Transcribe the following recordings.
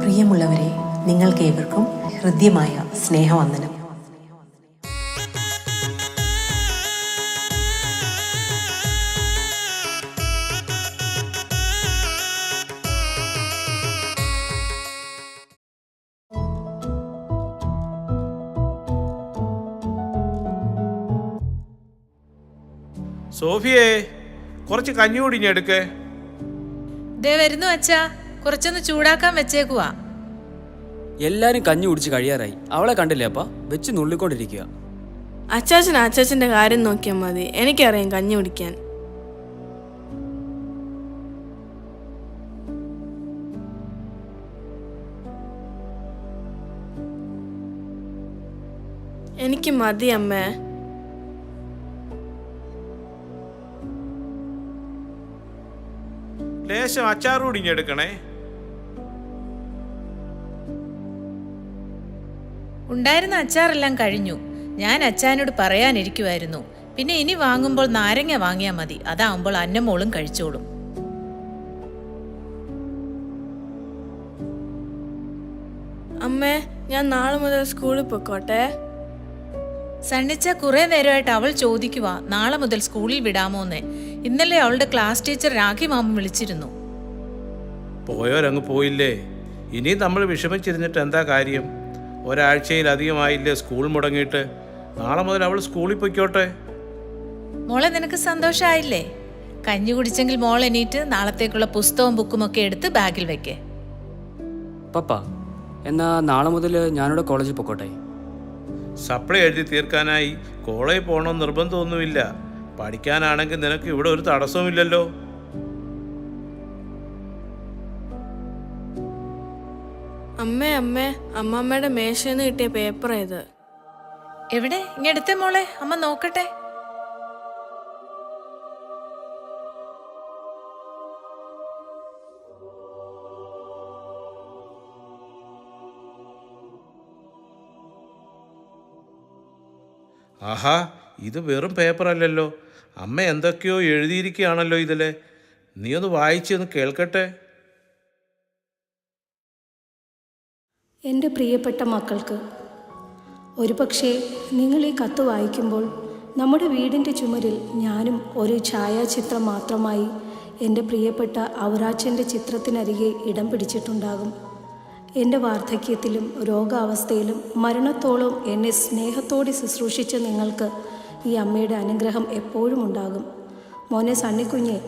പ്രിയമുള്ളവരെ, നിങ്ങൾക്കേവർക്കും ഹൃദ്യമായ സ്നേഹവന്ദനം. സോഫിയേ, കുറച്ച് കഞ്ഞി കുടിഞ്ഞെടുക്കേ. ദേ വരുന്നു അച്ഛാ, കുറച്ചൊന്ന് ചൂടാക്കാൻ വെച്ചേക്കുവാ. എല്ലാരും കഞ്ഞി കുടിച്ച് കഴിയാറായി. അവളെ കണ്ടില്ലേ അപ്പ? വെച്ച് നുള്ളിക്കൊണ്ടിരിക്കുക. അച്ചാച്ചന്റെ കാര്യം നോക്കിയാൽ മതി, എനിക്കറിയാം കഞ്ഞി കുടിക്കാൻ. എനിക്ക് മതി അമ്മേ. ലേശം അച്ചാർ കുടിഞ്ഞെടുക്കണേ. ഉണ്ടായിരുന്ന അച്ചാറെല്ലാം കഴിഞ്ഞു. ഞാൻ അച്ചാനോട് പറയാനിരിക്കുമായിരുന്നു. പിന്നെ ഇനി വാങ്ങുമ്പോൾ നാരങ്ങ വാങ്ങിയാൽ മതി, അതാവുമ്പോൾ അന്നമോളും കഴിച്ചോളും. അമ്മേ, ഞാൻ നാളെ മുതൽ സ്കൂളിൽ പൊക്കോട്ടെ. സണ്ണിച്ച കുറെ നേരമായിട്ട് അവൾ ചോദിക്കുക നാളെ മുതൽ സ്കൂളിൽ വിടാമോന്ന്. ഇന്നലെ അവളുടെ ക്ലാസ് ടീച്ചർ രാഖി മാമൻ വിളിച്ചിരുന്നു. പോയോരങ്ങ് പോയില്ലേ? ഇനി നമ്മൾ വിഷമിച്ചിരുന്നിട്ട് എന്താ കാര്യം? ഒരാഴ്ചയിലധികമായില്ലേ സ്കൂൾ മുടങ്ങിയിട്ട്. നാളെ മുതൽ അവൾ സ്കൂളിൽ പൊയ്ക്കോട്ടെ. മോളെ, നിനക്ക് സന്തോഷമായില്ലേ? കഞ്ഞി കുടിച്ചെങ്കിൽ മോൾ എണീറ്റ് നാളത്തേക്കുള്ള പുസ്തകവും ബുക്കും ഒക്കെ എടുത്ത് ബാഗിൽ വെക്കേ. പപ്പ, എന്നാ നാളെ മുതൽ ഞാനിവിടെ കോളേജിൽ പൊക്കോട്ടെ. സപ്ലൈ എഴുതി തീർക്കാനായി കോളേജിൽ പോകണമെന്ന് നിർബന്ധമൊന്നുമില്ല. പഠിക്കാനാണെങ്കിൽ നിനക്ക് ഇവിടെ ഒരു തടസ്സവുമില്ലല്ലോ. അമ്മേ, അമ്മമ്മയുടെ മേശന്ന് കിട്ടിയ പേപ്പറാ ഇത്. എവിടെ? ഇങ്ങെടുത്തേ മോളെ, അമ്മ നോക്കട്ടെ. ആഹാ, ഇത് വെറും പേപ്പറല്ലല്ലോ. അമ്മ എന്തൊക്കെയോ എഴുതിയിരിക്കുകയാണല്ലോ ഇതിലെ. നീ ഒന്ന് വായിച്ചൊന്ന് കേൾക്കട്ടെ. എൻ്റെ പ്രിയപ്പെട്ട മക്കൾക്ക്, ഒരുപക്ഷെ നിങ്ങൾ ഈ കത്ത് വായിക്കുമ്പോൾ നമ്മുടെ വീടിൻ്റെ ചുമരിൽ ഞാനും ഒരു ഛായാചിത്രം മാത്രമായി എൻ്റെ പ്രിയപ്പെട്ട ഔറാച്ചൻ്റെ ചിത്രത്തിനരികെ ഇടം പിടിച്ചിട്ടുണ്ടാകും. എൻ്റെ വാർദ്ധക്യത്തിലും രോഗാവസ്ഥയിലും മരണത്തോളം എന്നെ സ്നേഹത്തോടെ ശുശ്രൂഷിച്ച നിങ്ങൾക്ക് ഈ അമ്മയുടെ അനുഗ്രഹം എപ്പോഴും ഉണ്ടാകും. മോനെ സണ്ണിക്കുഞ്ഞെ,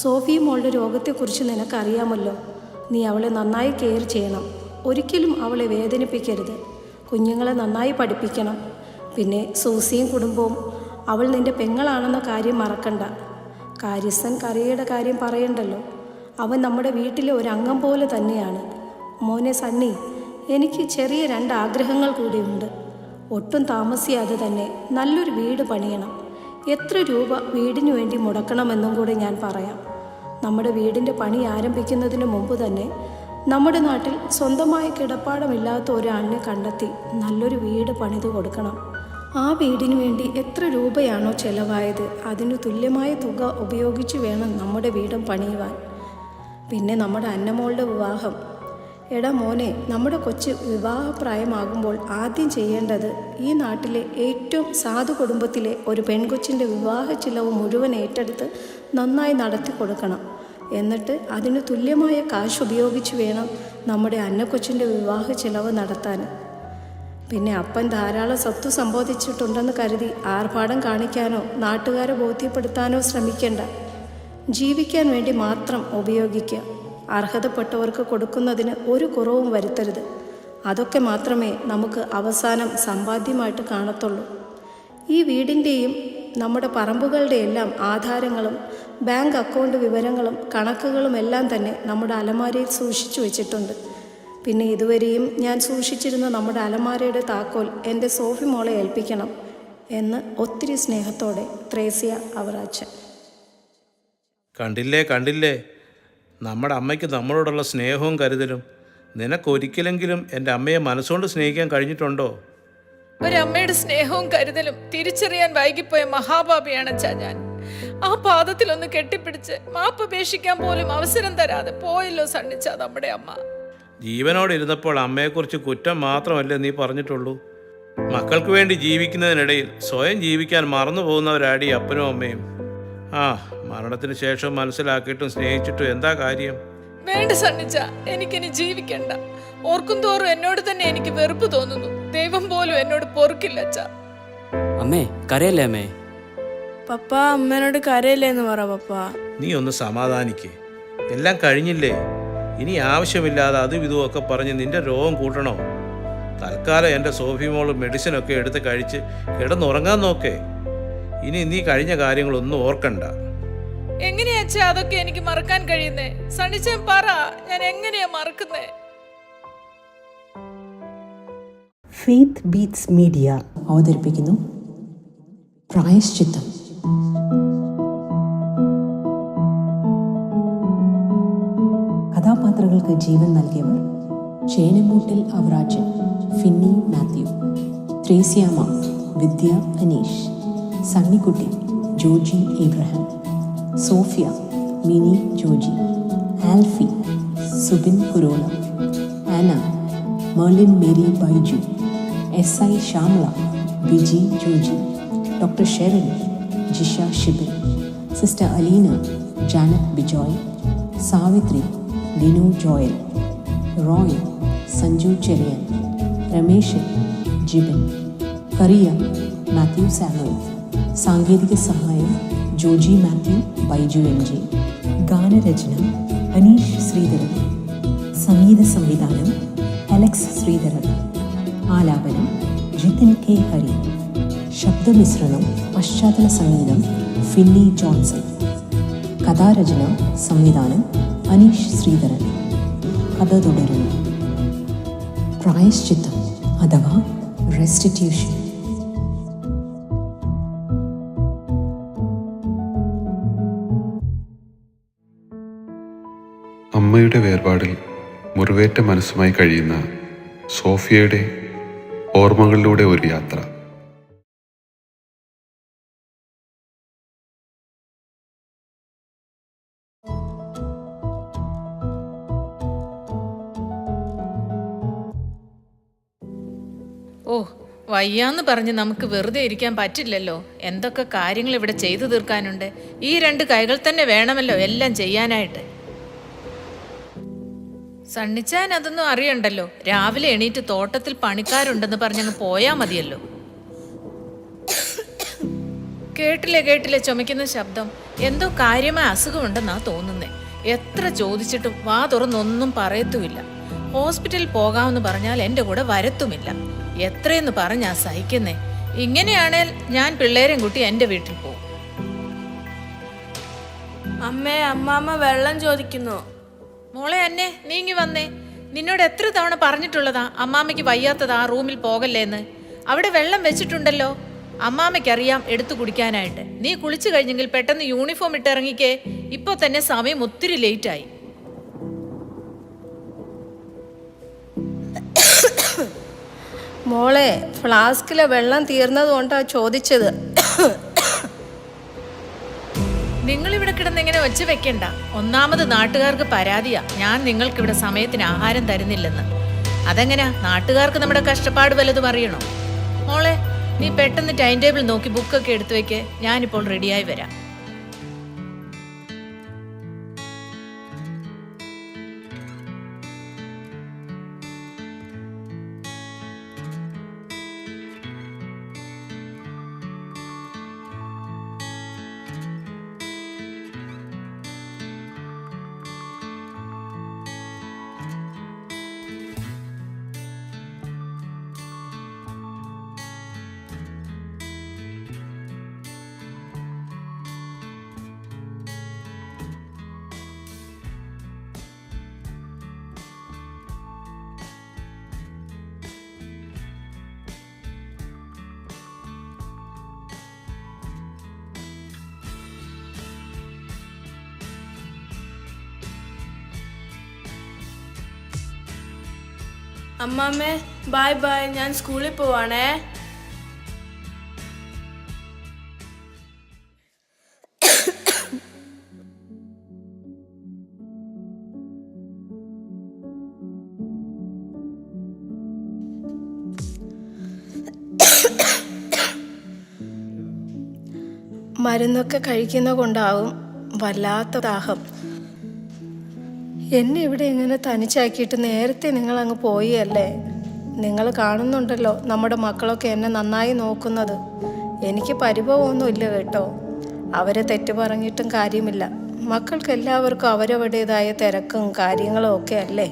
സോഫി മോളുടെ രോഗത്തെക്കുറിച്ച് നിനക്കറിയാമല്ലോ. നീ അവളെ നന്നായി കെയർ ചെയ്യണം. ഒരിക്കലും അവളെ വേദനിപ്പിക്കരുത്. കുഞ്ഞുങ്ങളെ നന്നായി പഠിപ്പിക്കണം. പിന്നെ സൂസിയും കുടുംബവും, അവൾ നിൻ്റെ പെങ്ങളാണെന്ന കാര്യം മറക്കണ്ട. കാര്യസ്ഥൻ കറിയുടെ കാര്യം പറയണ്ടല്ലോ. അവൻ നമ്മുടെ വീട്ടിലെ ഒരു അംഗം പോലെ തന്നെയാണ്. മോനെ സണ്ണി, എനിക്ക് ചെറിയ 2 ആഗ്രഹങ്ങൾ കൂടിയുണ്ട്. ഒട്ടും താമസിയാതെ തന്നെ നല്ലൊരു വീട് പണിയണം. എത്ര രൂപ വീടിനു വേണ്ടി മുടക്കണമെന്നും കൂടെ ഞാൻ പറയാം. നമ്മുടെ വീടിൻ്റെ പണി ആരംഭിക്കുന്നതിന് മുമ്പ് തന്നെ നമ്മുടെ നാട്ടിൽ സ്വന്തമായ കിടപ്പാടമില്ലാത്ത ഒരാളിനെ കണ്ടെത്തി നല്ലൊരു വീട് പണിത് കൊടുക്കണം. ആ വീടിനു വേണ്ടി എത്ര രൂപയാണോ ചെലവായത് അതിനു തുല്യമായ തുക ഉപയോഗിച്ച് വേണം നമ്മുടെ വീടും പണിയുവാൻ. പിന്നെ നമ്മുടെ അന്നമോളുടെ വിവാഹം. എടാ മോനെ, നമ്മുടെ കൊച്ച് വിവാഹപ്രായമാകുമ്പോൾ ആദ്യം ചെയ്യേണ്ടത് ഈ നാട്ടിലെ ഏറ്റവും സാധു കുടുംബത്തിലെ ഒരു പെൺകൊച്ചിൻ്റെ വിവാഹ ചിലവ് മുഴുവൻ ഏറ്റെടുത്ത് നന്നായി നടത്തി കൊടുക്കണം. എന്നിട്ട് അതിന് തുല്യമായ കാശ് ഉപയോഗിച്ച് വേണം നമ്മുടെ അന്നക്കൊച്ചിൻ്റെ വിവാഹ ചിലവ് നടത്താൻ. പിന്നെ അപ്പൻ ധാരാളം സ്വത്ത് സമ്പാദിച്ചിട്ടുണ്ടെന്ന് കരുതി ആർഭാടം കാണിക്കാനോ നാട്ടുകാരെ ബോധ്യപ്പെടുത്താനോ ശ്രമിക്കേണ്ട. ജീവിക്കാൻ വേണ്ടി മാത്രം ഉപയോഗിക്കുക. അർഹതപ്പെട്ടവർക്ക് കൊടുക്കുന്നതിന് ഒരു കുറവും വരുത്തരുത്. അതൊക്കെ മാത്രമേ നമുക്ക് അവസാനം സമ്പാദ്യമായിട്ട് കാണത്തുള്ളൂ. ഈ വീടിൻ്റെയും നമ്മുടെ പറമ്പുകളുടെ എല്ലാം ആധാരങ്ങളും ബാങ്ക് അക്കൗണ്ട് വിവരങ്ങളും കണക്കുകളും എല്ലാം തന്നെ നമ്മുടെ അലമാരയിൽ സൂക്ഷിച്ചു വെച്ചിട്ടുണ്ട്. പിന്നെ ഇതുവരെയും ഞാൻ സൂക്ഷിച്ചിരുന്ന നമ്മുടെ അലമാരയുടെ താക്കോൽ എൻ്റെ സോഫി മോളെ ഏൽപ്പിക്കണം എന്ന് ഒത്തിരി സ്നേഹത്തോടെ ത്രേസ്യ ഔറാച്ചൻ. കണ്ടില്ലേ, നമ്മുടെ അമ്മയ്ക്ക് നമ്മളോടുള്ള സ്നേഹവും കരുതലും. നിനക്കൊരിക്കലെങ്കിലും എൻ്റെ അമ്മയെ മനസ്സുകൊണ്ട് സ്നേഹിക്കാൻ കഴിഞ്ഞിട്ടുണ്ടോ? ഒരമ്മയുടെ സ്നേഹവും കരുതലും തിരിച്ചറിയാൻ വൈകിപ്പോയ മഹാപാപിയാണ് അച്ഛാ ഞാൻ. ആ പാദത്തിലൊന്ന് കെട്ടിപ്പിടിച്ച് മാപ്പപേക്ഷിക്കാൻ പോലും അവസരം തരാതെ പോയല്ലോ സണ്ണിച്ച നമ്മുടെ അമ്മ. ജീവനോടെ ഇരുന്നപ്പോൾ അമ്മയെക്കുറിച്ച് കുറ്റം മാത്രമല്ലേ നീ പറഞ്ഞിട്ടുള്ളൂ. മക്കൾക്ക് വേണ്ടി ജീവിക്കുന്നതിനിടയിൽ സ്വയം ജീവിക്കാൻ മറന്നു പോകുന്നവരാടി അപ്പനും അമ്മയും. ആ, മരണത്തിന് ശേഷം മനസ്സിലാക്കിയിട്ടും സ്നേഹിച്ചിട്ടും എന്താ കാര്യം? വേണ്ട സണ്ണിച്ച, എനിക്കിനി ജീവിക്കണ്ട. ഓർക്കും തോറും എന്നോട് തന്നെ എനിക്ക് വെറുപ്പ് തോന്നുന്നു. ദൈവം പോലും എന്നോട് പൊറുക്കില്ല അച്ഛാ. അമ്മേ കരയല്ലേ അമ്മേ? പപ്പ അമ്മേനോട് കരയില്ലേന്ന് പറ പപ്പ. നീ ഒന്ന് സമാധാനിക്കേ. എല്ലാം കഴിഞ്ഞില്ലേ? ഇനി ആവശ്യമില്ലാതെ അതും ഇതുമൊക്കെ പറഞ്ഞ് നിന്റെ രോഗം കൂട്ടണോ? തൽക്കാലം എൻ്റെ സോഫി മോള് മെഡിസിനൊക്കെ എടുത്ത് കഴിച്ച് കിടന്നുറങ്ങാൻ നോക്കേ. ഇനി നീ കഴിഞ്ഞ കാര്യങ്ങളൊന്നും ഓർക്കണ്ട. എങ്ങനെയാ അച്ഛാ അതൊക്കെ എനിക്ക് മറക്കാൻ കഴിയുന്നേ? സണ്ണിച്ചൻ പറ, ഞാൻ എങ്ങനെയാ മറക്കുന്നേ? ഫെയ്ത്ത് ബീറ്റ്സ് മീഡിയ അവതരിപ്പിക്കുന്നു പ്രായശ്ചിത്തം. കഥാപാത്രങ്ങൾക്ക് ജീവൻ നൽകിയവർ: Chenamoottil Avarachan Finny Mathew, Thresiamma Vidya Aneesh, Sunnykutty Joji Ibraham, Sophia Mini Joji, Alfie Subin Kurola, Anna Merlin Mary Baiju, SI Shyamala Biji Joji, doctor Sherin Jisha Shibin, sister Aleena Janet Bijoy, Savithri Linu Joel, Roy Sanju Cherian, Rameshan Jibin, Kariya Mathew Samuel. സാങ്കേതിക സഹായം ജോജി മാത്യു, ബൈജു MJ. ഗാനരചന അനീഷ് ശ്രീധരൻ. സംഗീത സംവിധാനം അലക്സ് ശ്രീധരൻ. ആലാപനം ജിതിൻ K ഹരി. ശബ്ദമിശ്രണം പശ്ചാത്തല സംഗീതം ഫിന്നി ജോൺസൺ. കഥാരചന സംവിധാനം അനീഷ് ശ്രീധരൻ. കഥ തുടരുന്നു. പ്രായശ്ചിത്തം അഥവാ റെസ്റ്റിറ്റ്യൂഷൻ. അമ്മയുടെ വേർപാടിൽ മുറിവേറ്റ മനസ്സുമായി കഴിയുന്ന സോഫിയയുടെ ഓർമ്മകളിലൂടെ ഒരു യാത്ര. ഓ, വയ്യാന്ന് പറഞ്ഞ് നമുക്ക് വെറുതെ ഇരിക്കാൻ പറ്റില്ലല്ലോ. എന്തൊക്കെ കാര്യങ്ങൾ ഇവിടെ ചെയ്തു തീർക്കാനുണ്ട്. ഈ 2 കൈകൾ തന്നെ വേണമല്ലോ എല്ലാം ചെയ്യാനായിട്ട്. സണ്ണിച്ചാൻ അതൊന്നും അറിയണ്ടല്ലോ. രാവിലെ എണീറ്റ് തോട്ടത്തിൽ പണിക്കാരുണ്ടെന്ന് പറഞ്ഞങ്ങ് പോയാ മതിയല്ലോ. കേട്ടില്ലേ ചുമക്കുന്ന ശബ്ദം. എന്തോ കാര്യമായ അസുഖമുണ്ടെന്നാ തോന്നുന്നേ. എത്ര ചോദിച്ചിട്ടും വാ തുറന്നൊന്നും പറയത്തുമില്ല. ഹോസ്പിറ്റലിൽ പോകാമെന്ന് പറഞ്ഞാൽ എൻ്റെ കൂടെ വരത്തുമില്ല. എത്രയെന്ന് പറഞ്ഞാ സഹിക്കുന്നേ. ഇങ്ങനെയാണേൽ ഞാൻ പിള്ളേരെയും കൂട്ടി എൻ്റെ വീട്ടിൽ പോകും. അമ്മേ, അമ്മാമ്മ വെള്ളം ചോദിക്കുന്നു. മോളെ അന്നെ, നീങ്ങി വന്നേ. നിന്നോട് എത്ര തവണ പറഞ്ഞിട്ടുള്ളതാ അമ്മാമ്മയ്ക്ക് വയ്യാത്തതാ റൂമിൽ പോകല്ലേന്ന്. അവിടെ വെള്ളം വെച്ചിട്ടുണ്ടല്ലോ. അമ്മാമ്മയ്ക്കറിയാം എടുത്തു കുടിക്കാനായിട്ട്. നീ കുളിച്ചു കഴിഞ്ഞെങ്കിൽ പെട്ടെന്ന് യൂണിഫോം ഇട്ടിറങ്ങിക്കേ. ഇപ്പോൾ തന്നെ സമയം ഒത്തിരി ലേറ്റായി. മോളെ, ഫ്ലാസ്കിലെ വെള്ളം തീർന്നതുകൊണ്ടാണ് ചോദിച്ചത്. നിങ്ങളിവിടെ കിടന്ന് ഇങ്ങനെ വെച്ച് വെക്കണ്ട. ഒന്നാമത് നാട്ടുകാർക്ക് പരാതിയാ ഞാൻ നിങ്ങൾക്കിവിടെ സമയത്തിന് ആഹാരം തരുന്നില്ലെന്ന്. അതെങ്ങനാ? നാട്ടുകാർക്ക് നമ്മുടെ കഷ്ടപ്പാട് വല്ലതും അറിയണോ? മോളെ, നീ പെട്ടെന്ന് ടൈം ടേബിൾ നോക്കി ബുക്കൊക്കെ എടുത്തു വെക്ക്. ഞാനിപ്പോൾ റെഡിയായി വരാം. അമ്മാമ്മേ, ബൈ ബൈ. ഞാൻ സ്കൂളിൽ പോവാണേ. മരുന്നൊക്കെ കഴിക്കുന്ന കൊണ്ടാവും വല്ലാത്ത ദാഹം. എന്നെ ഇവിടെ ഇങ്ങനെ തനിച്ചാക്കിയിട്ട് നേരത്തെ നിങ്ങൾ അങ്ങ് പോയി അല്ലേ? നിങ്ങൾ കാണുന്നുണ്ടല്ലോ നമ്മുടെ മക്കളൊക്കെ എന്നെ നന്നായി നോക്കുന്നത്. എനിക്ക് പരിഭവമൊന്നുമില്ല കേട്ടോ. അവരെ തെറ്റ് പറഞ്ഞിട്ടും കാര്യമില്ല. മക്കൾക്ക് എല്ലാവർക്കും അവരവരുടേതായ തിരക്കും കാര്യങ്ങളും ഒക്കെ അല്ലേ.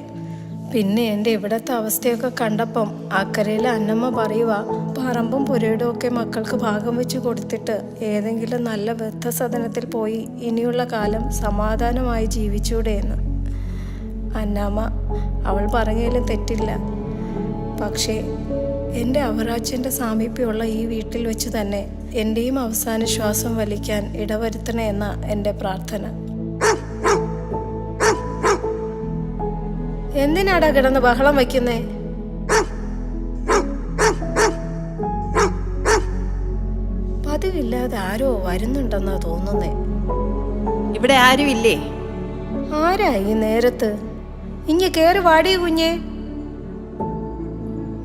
പിന്നെ എൻ്റെ ഇവിടുത്തെ അവസ്ഥയൊക്കെ കണ്ടപ്പം അക്കരയിലെ അന്നമ്മ പറയുക, പറമ്പും പുരയിടും ഒക്കെ മക്കൾക്ക് ഭാഗം വെച്ച് കൊടുത്തിട്ട് ഏതെങ്കിലും നല്ല വൃദ്ധസദനത്തിൽ പോയി ഇനിയുള്ള കാലം സമാധാനമായി ജീവിച്ചൂടെ എന്ന്. അന്നാമ്മ അവൾ പറഞ്ഞതിലും തെറ്റില്ല. പക്ഷേ എൻ്റെ അവറാച്ചൻ്റെ സാമീപ്യമുള്ള ഈ വീട്ടിൽ വെച്ച് തന്നെ എൻ്റെയും അവസാന ശ്വാസം വലിക്കാൻ ഇടവരുത്തണേ എന്ന എൻ്റെ പ്രാർത്ഥന. എന്തിനാടാ കിടന്ന് ബഹളം വയ്ക്കുന്നേ? പതിവില്ലാതെ ആരോ വരുന്നുണ്ടെന്നാ തോന്നുന്നേ. ഇവിടെ ആരുമില്ലേ? ആരാ ഈ നേരത്ത്? ഇങ്ങ് കേറി വാടി കുഞ്ഞേ.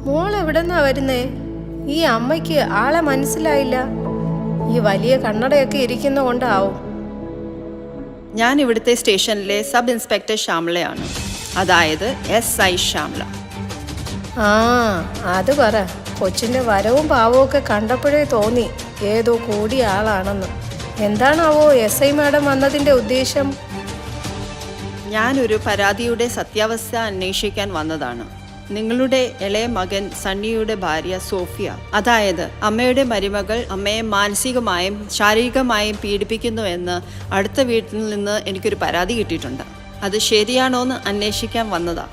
മോൾ എവിടെന്നാ വരുന്നേ? ഈ അമ്മയ്ക്ക് ആളെ മനസ്സിലായില്ല. ഈ വലിയ കണ്ണടയൊക്കെ ഇരിക്കുന്ന കൊണ്ടാവും. ഞാൻ ഇവിടുത്തെ സ്റ്റേഷനിലെ സബ് ഇൻസ്പെക്ടർ ശ്യാമളയാണ്, അതായത് SI ശ്യാമള. ആ അത് പറ. കൊച്ചിൻ്റെ വരവും പാവവും ഒക്കെ കണ്ടപ്പോഴേ തോന്നി ഏതോ കൂടിയ ആളാണെന്ന്. എന്താണാവോ SI മാഡം വന്നതിൻ്റെ ഉദ്ദേശം? ഞാനൊരു പരാതിയുടെ സത്യാവസ്ഥ അന്വേഷിക്കാൻ വന്നതാണ്. നിങ്ങളുടെ ഇളയ മകൻ സണ്ണിയുടെ ഭാര്യ സോഫിയ, അതായത് അമ്മയുടെ മരുമകൾ, അമ്മയെ മാനസികമായും ശാരീരികമായും പീഡിപ്പിക്കുന്നുവെന്ന് അടുത്ത വീട്ടിൽ നിന്ന് എനിക്കൊരു പരാതി കിട്ടിയിട്ടുണ്ട്. അത് ശരിയാണോ എന്ന് അന്വേഷിക്കാൻ വന്നതാ.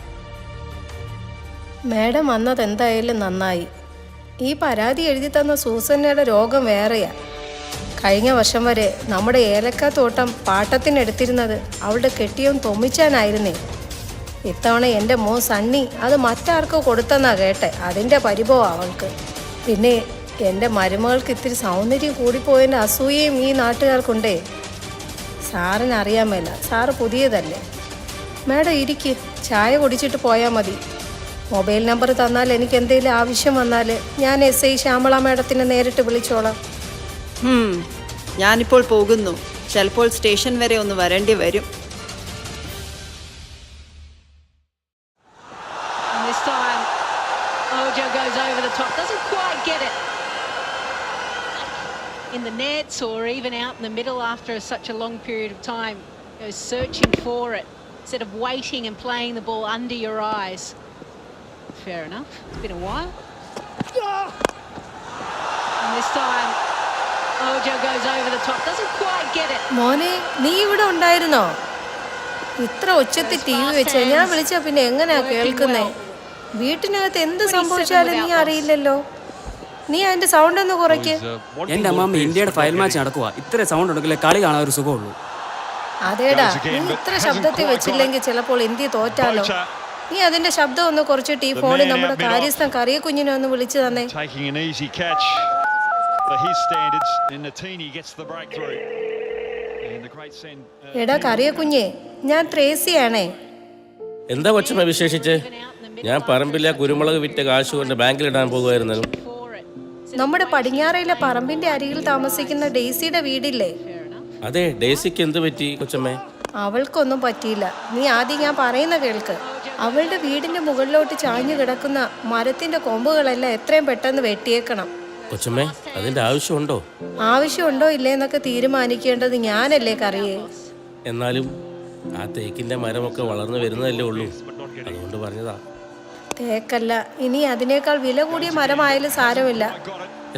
മാഡം വന്നത് എന്തായാലും നന്നായി. ഈ പരാതി എഴുതി തന്ന സൂസന്നയുടെ രോഗം വേറെയാ. കഴിഞ്ഞ വർഷം വരെ നമ്മുടെ ഏലക്കാത്തോട്ടം പാട്ടത്തിനെടുത്തിരുന്നത് അവളുടെ കെട്ടിയും തൊമ്മിച്ചാനായിരുന്നേ. ഇത്തവണ എൻ്റെ മോൻ സണ്ണി അത് മറ്റാർക്കോ കൊടുത്തെന്നാ കേട്ടെ. അതിൻ്റെ പരിഭവം അവൾക്ക്. പിന്നെ എൻ്റെ മരുമകൾക്ക് ഇത്തിരി സൗന്ദര്യം കൂടിപ്പോയതിൻ്റെ അസൂയയും ഈ നാട്ടുകാർക്കുണ്ടേ. സാറിന് അറിയാൻ മേല, സാറ് പുതിയതല്ലേ. മാഡം ഇരിക്ക്, ചായ കുടിച്ചിട്ട് പോയാൽ മതി. മൊബൈൽ നമ്പർ തന്നാൽ എനിക്ക് എന്തെങ്കിലും ആവശ്യം വന്നാൽ ഞാൻ SI ശ്യാമള മാഡത്തിനെ നേരിട്ട് വിളിച്ചോളാം. ഞാനിപ്പോൾ പോകുന്നു. ചിലപ്പോൾ സ്റ്റേഷൻ വരെ ഒന്ന് വരേണ്ടി വരും. This time, Ojo goes over the top, doesn't quite get it in the nets or even out in the middle after such a long period of time. Goes searching for it instead of waiting and playing the ball under your eyes. Fair enough. It's been a while. And this time, Ojo goes over the top, doesn't quite get it. മോനെ, നീ ഇവിടെ ഉണ്ടായിരുന്നോ? ഇത്ര ഉച്ചത്തിൽ TV വെച്ചാ ഞാൻ വിളിച്ചാ പിന്നെ എങ്ങനെയാ കേൾക്കുന്നേ? വീട്ടിനകത്ത് എന്ത് സംഭവിച്ചാലും നീ അറിയില്ലല്ലോ. നീ അതിന്റെ സൗണ്ട് ഒന്ന് കുറയ്ക്ക്. എൻ്റെ അമ്മമ്മ ഇന്ത്യയുടെ ഫയൽ മാച്ച് നടക്കുക. ഇത്ര സൗണ്ട് ഉണ്ടെങ്കിലേ കളി കാണാൻ ഒരു സുഖമുള്ളൂ. അതേടാ, നീ ഇത്ര ശബ്ദത്തിൽ വെച്ചില്ലെങ്കിൽ ചിലപ്പോൾ ഇന്ത്യ തോറ്റാലോ. നീ അതിന്റെ ശബ്ദം ഒന്ന് കുറച്ചിട്ട് ഈ ഫോണിൽ നമ്മുടെ കാര്യസ്ഥൻ കറിയ കുഞ്ഞിനെ ഒന്ന് വിളിച്ചു തന്നെ. എടാ കറിയ കുഞ്ഞേ, ഞാൻ ത്രേസിയാണേ. എന്താ കൊച്ചമ്മ വിശേഷിച്ച്? ഞാൻ പറമ്പിലെ കുരുമുളക് വിറ്റ കാശ് കൊണ്ട് ബാങ്കിലിടാൻ പോകുമായിരുന്നു. നമ്മുടെ പടിഞ്ഞാറയിലെ പറമ്പിന്റെ അരികിൽ താമസിക്കുന്ന ഡെയ്സിയുടെ വീടില്ലേ? അതെ, ഡേസിക്ക് എന്ത് പറ്റി കൊച്ചമ്മേ? അവൾക്കൊന്നും പറ്റിയില്ല. നീ ആദ്യം ഞാൻ പറയുന്ന കേൾക്ക്. അവളുടെ വീടിന്റെ മുകളിലോട്ട് ചാഞ്ഞു കിടക്കുന്ന മരത്തിന്റെ കൊമ്പുകളെല്ലാം എത്രയും പെട്ടെന്ന് വെട്ടിയേക്കണം. കൊച്ചമ്മേ, അതിന്റെ ആവശ്യമുണ്ടോ? ആവശ്യമുണ്ടോ ഇല്ലേന്നൊക്കെ തീരുമാനിക്കേണ്ടത് ഞാനല്ലേ കറിയേ. എന്നാലും ആ തേക്കിന്റെ മരമൊക്കെ വളർന്നു വരുന്നതല്ലേ ഉള്ളൂ, അതുകൊണ്ട് പറഞ്ഞതാ. തേക്കല്ല, ഇനി അതിനേക്കാൾ വില കൂടിയ മരമായാലും സാരമില്ല.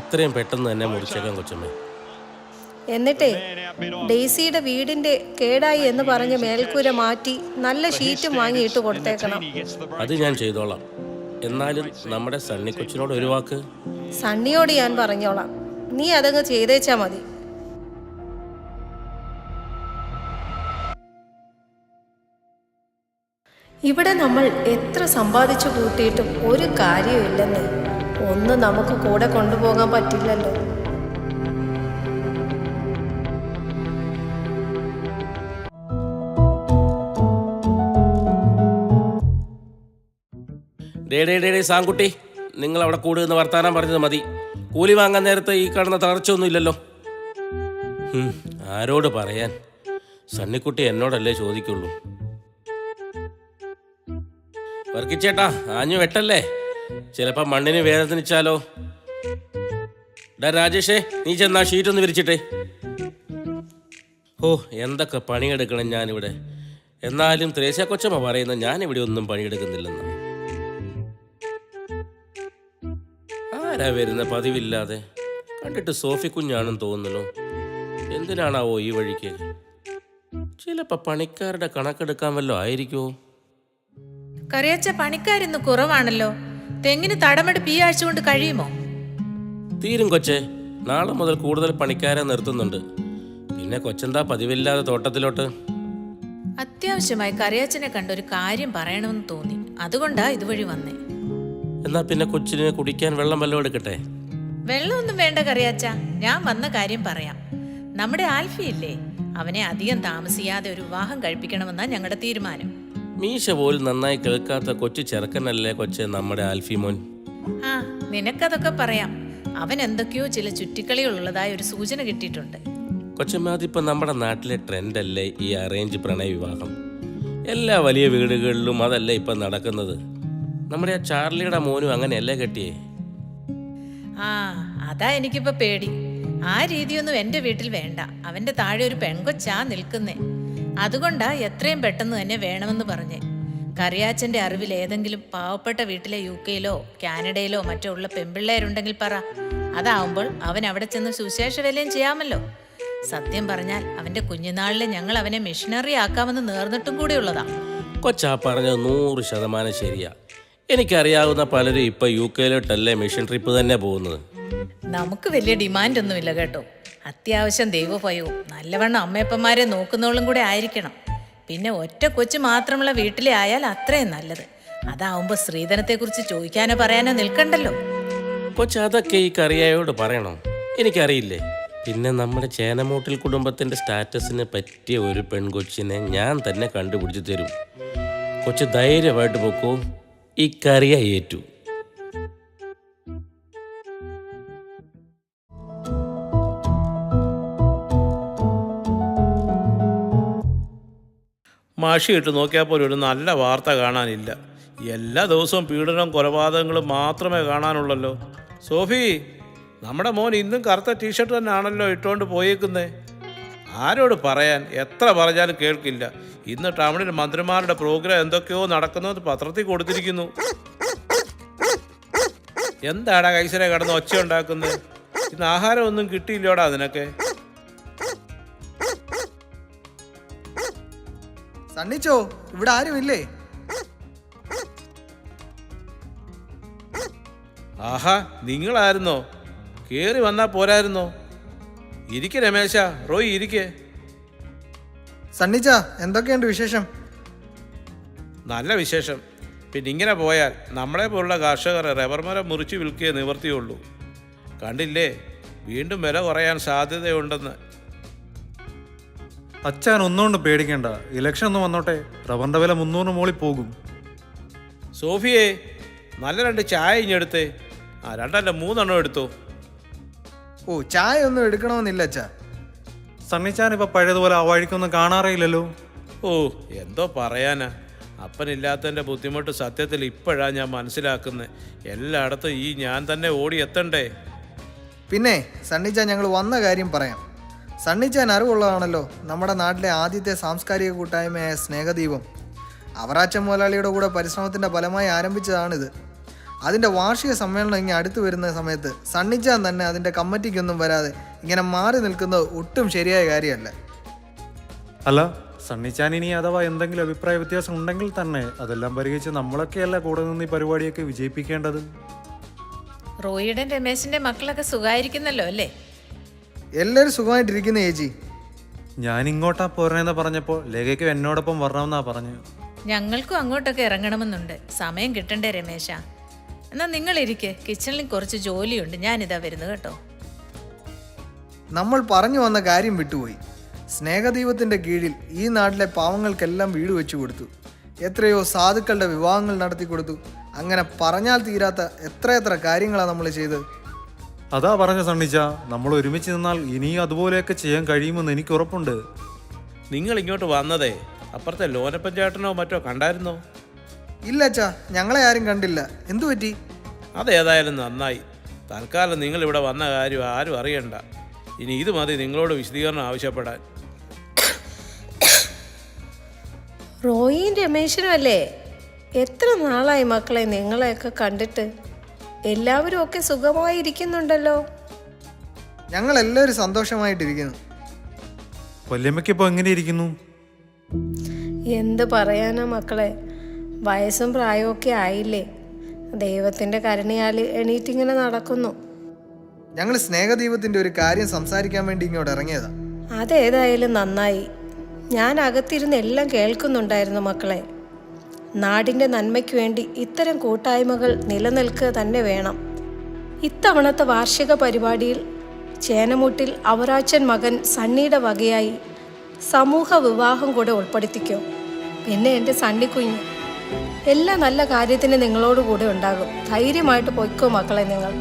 എത്രയും പെട്ടെന്ന് തന്നെ മുറിച്ചേക്കാം കൊച്ചമ്മേ. എന്നിട്ടേ ഡെയ്സിയുടെ വീടിന്റെ കേടായി എന്ന് പറഞ്ഞ് മേൽക്കൂര മാറ്റി നല്ല ഷീറ്റും വാങ്ങിയിട്ട് കൊടുത്തേക്കണം. അത് ഞാൻ ചെയ്തോളാം. എന്നാലും നമ്മുടെ സണ്ണി കൊച്ചിനോട് ഒരു വാക്ക്. സണ്ണിയോട് ഞാൻ പറഞ്ഞോളാം, നീ അതങ്ങ് ചെയ്തേച്ചാ മതി. ഇവിടെ നമ്മൾ എത്ര സമ്പാദിച്ചു കൂട്ടിയിട്ടും ഒരു കാര്യമില്ലെന്നേ. ഒന്നും നമുക്ക് കൂടെ കൊണ്ടുപോകാൻ പറ്റില്ലല്ലോ. ഡേ സാങ്കുട്ടി, നിങ്ങൾ അവിടെ കൂടുതൽ വർത്താനം പറഞ്ഞത് മതി. കൂലി വാങ്ങാൻ നേരത്തെ ഈ കാണുന്ന തകർച്ചയൊന്നും ഇല്ലല്ലോ. ആരോട് പറയാൻ? സണ്ണിക്കുട്ടി എന്നോടല്ലേ ചോദിക്കുള്ളൂ. വർക്കിച്ചേട്ടാ, ആഞ്ഞു വെട്ടല്ലേ, ചിലപ്പോൾ മണ്ണിന് വേദനിച്ചാലോ. ഡാ രാജേഷേ, നീ ചെന്നാ ഷീറ്റൊന്ന് വിരിച്ചിട്ടേ. ഓ, എന്തൊക്കെ പണിയെടുക്കണം ഞാനിവിടെ. എന്നാലും ത്രേസ്യ കൊച്ചമ്മ പറയുന്ന ഞാനിവിടെ ഒന്നും പണിയെടുക്കുന്നില്ലെന്ന്. ആരാ വരുന്ന പതിവില്ലാതെ? കണ്ടിട്ട് സോഫി കുഞ്ഞാണെന്ന് തോന്നുന്നു. എന്തിനാണാവോ ഈ വഴിക്ക്? ചിലപ്പോൾ പണിക്കാരുടെ കണക്കെടുക്കാൻ വല്ലോ ആയിരിക്കുമോ? കറിയച്ച, പണിക്കാരിന്ന് കുറവാണല്ലോ. തെങ്ങിന് തടമെടുപ്പ് ഈ ആഴ്ച കൊണ്ട് കഴിയുമോ? തീരും കൊച്ചേ, നാളെ മുതൽ കൂടുതൽ പണിക്കാരെ നിർത്തുന്നുണ്ട്. പിന്നെ കൊച്ചെന്താ പതിവില്ലാതെ തോട്ടത്തിലോട്ട്? അത്യാവശ്യമായി കറിയച്ചനെ കണ്ടൊരു കാര്യം പറയണമെന്ന് തോന്നി, അതുകൊണ്ടാ ഇതുവഴി വന്നേ. എന്നാ പിന്നെ കൊച്ചിന് കുടിക്കാൻ വെള്ളം വല്ലതും എടുക്കട്ടെ? വെള്ളമൊന്നും വേണ്ട കറിയാച്ച, ഞാൻ വന്ന കാര്യം പറയാം. നമ്മുടെ ആൽഫി ഇല്ലേ, അവനെ അധികം താമസിയാതെ ഒരു വിവാഹം കഴിപ്പിക്കണമെന്നാ ഞങ്ങളുടെ തീരുമാനം. മീശ പോലും നന്നായി കേൾക്കാത്ത കൊച്ചു ചെറുക്കനല്ലേ കൊച്ചെ നമ്മുടെ ആൽഫി മോൻ. ആ, നിനക്കതൊക്കെ പറയാം. അവൻ എന്തൊക്കെയോ ചില ചുറ്റിക്കളികളുള്ളതായ ഒരു സൂചന കിട്ടിയിട്ടുണ്ട്. കൊച്ചമ്മ, അതിപ്പോൾ നമ്മുടെ നാട്ടിലെ ട്രെൻഡല്ലേ ഈ അറേഞ്ച് പ്രണയ വിവാഹം? എല്ലാ വലിയ വീടുകളിലും അതല്ലേ ഇപ്പം നടക്കുന്നത്. നമ്മുടെ ആ ചാർലിയുടെ മോനും അങ്ങനെയല്ലേ കെട്ടിയേ? ആ, അതാ എനിക്കിപ്പോ പേടി. ആ രീതിയൊന്നും എൻ്റെ വീട്ടിൽ വേണ്ട. അവൻ്റെ താഴെ ഒരു പെൺകൊച്ചാ നിൽക്കുന്നേ. അതുകൊണ്ടാ എത്രയും പെട്ടെന്ന് തന്നെ വേണമെന്ന് പറഞ്ഞേ. കറിയാച്ചൻ്റെ അറിവിൽ ഏതെങ്കിലും പാവപ്പെട്ട വീട്ടിലെ UK-യിലോ കാനഡയിലോ മറ്റോ ഉള്ള പെൺപിള്ളേരുണ്ടെങ്കിൽ പറ. അതാവുമ്പോൾ അവൻ അവിടെ ചെന്ന് സുശേഷ വേലയും ചെയ്യാമല്ലോ. സത്യം പറഞ്ഞാൽ അവൻ്റെ കുഞ്ഞുനാളിൽ ഞങ്ങൾ അവനെ മിഷനറി ആക്കാമെന്ന് നേർന്നിട്ടും കൂടിയുള്ളതാ. കൊച്ചാ പറഞ്ഞത് 100% ശരിയാ. എനിക്കറിയാവുന്ന പലരും ഇപ്പം UK-യിലോട്ടല്ലേ മിഷൻ ട്രിപ്പ് തന്നെ പോകുന്നത്. നമുക്ക് വലിയ ഡിമാൻഡ് ഒന്നുമില്ല കേട്ടോ. അത്യാവശ്യം ദൈവഭയവും നല്ലവണ്ണം അമ്മയപ്പന്മാരെ നോക്കുന്നവളും കൂടെ ആയിരിക്കണം. പിന്നെ ഒറ്റ കൊച്ചു മാത്രമുള്ള വീട്ടിലെ ആയാൽ അത്രയും നല്ലത്. അതാവുമ്പോൾ സ്ത്രീധനത്തെക്കുറിച്ച് ചോദിക്കാനോ പറയാനോ നിൽക്കണ്ടല്ലോ. കൊച്ചു അതൊക്കെ ഈ കറിയായോട് പറയണോ? എനിക്കറിയില്ലേ. പിന്നെ നമ്മുടെ ചേനമൂട്ടിൽ കുടുംബത്തിൻ്റെ സ്റ്റാറ്റസിന് പറ്റിയ ഒരു പെൺകൊച്ചിനെ ഞാൻ തന്നെ കണ്ടുപിടിച്ച് തരും. കൊച്ചു ധൈര്യമായിട്ട് പോക്കോ, ഈ കറിയ ഏറ്റു. മഷിയിട്ട് നോക്കിയാൽ പോലും ഒരു നല്ല വാർത്ത കാണാനില്ല. എല്ലാ ദിവസവും പീഡനവും കൊലപാതകങ്ങളും മാത്രമേ കാണാനുള്ളല്ലോ. സോഫി, നമ്മുടെ മോൻ ഇന്നും കറുത്ത ടീഷർട്ട് തന്നെ ആണല്ലോ ഇട്ടുകൊണ്ട് പോയേക്കുന്നേ. ആരോട് പറയാൻ? എത്ര പറഞ്ഞാലും കേൾക്കില്ല. ഇന്ന് ടൗണിൽ മന്ത്രിമാരുടെ പ്രോഗ്രാം എന്തൊക്കെയോ നടക്കുന്നത് പത്രത്തിൽ കൊടുത്തിരിക്കുന്നു. എന്താടാ കൈസരെ കടന്ന് ഒച്ച ഉണ്ടാക്കുന്നത്? ഇന്ന് ആഹാരമൊന്നും കിട്ടിയില്ലോടാ നിനക്ക്? സണ്ണിച്ചോ, ഇവിടെ ആരുമില്ലേ? ആഹാ, നിങ്ങളായിരുന്നോ? കേറി വന്നാ പോരായിരുന്നോ? ഇരിക്കെ രമേശ, റോയി ഇരിക്കെ. സണ്ണിച്ച, എന്തൊക്കെയുണ്ട് വിശേഷം? നല്ല വിശേഷം. പിന്നെ ഇങ്ങനെ പോയാൽ നമ്മളെ പോലുള്ള കർഷകർ റബ്ബർ മരം മുറിച്ച് വിൽക്കുകയെ നിവർത്തിയുള്ളൂ. കണ്ടില്ലേ, വീണ്ടും വില കുറയാൻ സാധ്യതയുണ്ടെന്ന്. അച്ഛൻ ഒന്നുകൊണ്ട് പേടിക്കേണ്ട. ഇലക്ഷൻ ഒന്ന് വന്നോട്ടെ, റബ്ബറിന്റെ വില 300 മുകളിൽ പോകും. സോഫിയെ, നല്ല 2 ചായ ഇഞ്ഞെടുത്തേ. 2 അല്ല 3 എടുത്തോ. ഓ, ചായ ഒന്നും എടുക്കണമെന്നില്ല അച്ഛാ. സണ്ണിച്ചാൻ ഇപ്പൊ പഴയതുപോലെ ആ വഴിക്കൊന്നും കാണാറേയില്ലല്ലോ. ഓ, എന്തോ പറയാനാ. അപ്പനില്ലാത്തതിൻ്റെ ബുദ്ധിമുട്ട് സത്യത്തിൽ ഇപ്പോഴാണ് ഞാൻ മനസ്സിലാക്കുന്നത്. എല്ലായിടത്തും ഈ ഞാൻ തന്നെ ഓടി എത്തണ്ടേ. പിന്നെ സണ്ണിച്ച, ഞങ്ങൾ വന്ന കാര്യം പറയാം. സണ്ണിച്ചാൻ അറിവുള്ളതാണല്ലോ നമ്മുടെ നാട്ടിലെ ആദ്യത്തെ സാംസ്കാരിക കൂട്ടായ്മയായ സ്നേഹദീപം. അവറാച്ചൻ മുതലാളിയുടെ കൂടെ പരിശ്രമത്തിൻ്റെ ഫലമായി ആരംഭിച്ചതാണിത്. അതിൻ്റെ വാർഷിക സമ്മേളനം ഇങ്ങനെ അടുത്ത് വരുന്ന സമയത്ത് സണ്ണിച്ചാൻ തന്നെ അതിൻ്റെ കമ്മിറ്റിക്കൊന്നും വരാതെ ഇങ്ങനെ മാറി നിൽക്കുന്നത് ഒട്ടും ശരിയായ കാര്യമല്ല. അല്ല, സണ്ണിച്ചാൻ ഇനി അഥവാ എന്തെങ്കിലും അഭിപ്രായ വ്യത്യാസം ഉണ്ടെങ്കിൽ തന്നെ അതെല്ലാം പരിഹരിച്ച് നമ്മളൊക്കെയല്ല കൂടെ നിന്ന് ഈ പരിപാടിയൊക്കെ വിജയിപ്പിക്കേണ്ടത്. റോയിയുടെ രമേശിന്റെ മക്കളൊക്കെ സുഖമായിരിക്കുന്നല്ലോ അല്ലേ? എല്ലാവരും സുഖമായിട്ടിരിക്കുന്ന ചേച്ചി. ഞാൻ ഇങ്ങോട്ടാ പോരണേന്ന് പറഞ്ഞപ്പോൾ ലേഖയ്ക്ക് എന്നോടൊപ്പം വരണമെന്നാ പറഞ്ഞു. ഞങ്ങൾക്കും അങ്ങോട്ടൊക്കെ ഇറങ്ങണമെന്നുണ്ട്. സമയം കിട്ടണ്ടേ രമേശ? എന്നാൽ നിങ്ങളിരിക്കെ, കിച്ചണിൽ കുറച്ച് ജോലിയുണ്ട്. ഞാനിതാ വരുന്നത് കേട്ടോ. നമ്മൾ പറഞ്ഞു വന്ന കാര്യം വിട്ടുപോയി. സ്നേഹദീപത്തിൻ്റെ കീഴിൽ ഈ നാട്ടിലെ പാവങ്ങൾക്കെല്ലാം വീട് വെച്ചു കൊടുത്തു. എത്രയോ സാധുക്കളുടെ വിവാഹങ്ങൾ നടത്തി കൊടുത്തു. അങ്ങനെ പറഞ്ഞാൽ തീരാത്ത എത്രയെത്ര കാര്യങ്ങളാണ് നമ്മൾ ചെയ്തത്. അതാ പറഞ്ഞ സണ്ണിച്ച, നമ്മൾ ഒരുമിച്ച് നിന്നാൽ ഇനിയും അതുപോലെയൊക്കെ ചെയ്യാൻ കഴിയുമെന്ന് എനിക്ക് ഉറപ്പുണ്ട്. നിങ്ങൾ ഇങ്ങോട്ട് വന്നതേ അപ്പുറത്തെ ലോനപ്പഞ്ചേട്ടനോ മറ്റോ കണ്ടായിരുന്നോ? ഇല്ല അച്ഛാ, ഞങ്ങളെ ആരും കണ്ടില്ല. എന്തു പറ്റി? അതേതായാലും നന്നായി. തൽക്കാലം നിങ്ങളിവിടെ വന്ന കാര്യം ആരും അറിയണ്ട. ഇനി ഇത് മതി നിങ്ങളോട് വിശദീകരണം ആവശ്യപ്പെടാൻ. റോയിയും രമേശനും അല്ലേ? എത്ര നാളായി മക്കളെ നിങ്ങളെയൊക്കെ കണ്ടിട്ട്. എല്ലാവരും ഒക്കെ സുഖമായിരിക്കുന്നുണ്ടല്ലോ. ഞങ്ങളെല്ലാവരും സന്തോഷമായിട്ടിരിക്കുന്നു. വല്യമ്മയ്ക്ക് ഇപ്പോൾ എങ്ങനെ ഇരിക്കുന്നു? എന്ത് പറയാനാ മക്കളെ, വയസ്സും പ്രായമൊക്കെ ആയില്ലേ. ദൈവത്തിൻ്റെ കരുണയാൽ എണീറ്റിങ്ങനെ നടക്കുന്നു. ഞങ്ങൾ സ്നേഹദീപത്തിൻ്റെ ഒരു കാര്യം സംസാരിക്കാൻ വേണ്ടി ഇങ്ങോട്ട് ഇറങ്ങിയതാ. അതേതായാലും നന്നായി. ഞാൻ അകത്തിരുന്ന് എല്ലാം കേൾക്കുന്നുണ്ടായിരുന്നു മക്കളെ. നാടിൻ്റെ നന്മയ്ക്ക് വേണ്ടി ഇത്തരം കൂട്ടായ്മകൾ നിലനിൽക്കുക തന്നെ വേണം. ഇത്തവണത്തെ വാർഷിക പരിപാടിയിൽ ചേനമുട്ടിൽ അവറാച്ചൻ മകൻ സണ്ണിയുടെ വകയായി സമൂഹ വിവാഹം കൂടെ ഉൾപ്പെടുത്തിക്കോ. പിന്നെ എൻ്റെ സണ്ണിക്കുഞ്ഞ്, എല്ലാ നല്ല കാര്യത്തിന് നിങ്ങളോട് കൂടെ ഉണ്ടാകും. ധൈര്യമായിട്ട് പൊയ്ക്കോ മക്കളെ നിങ്ങൾ.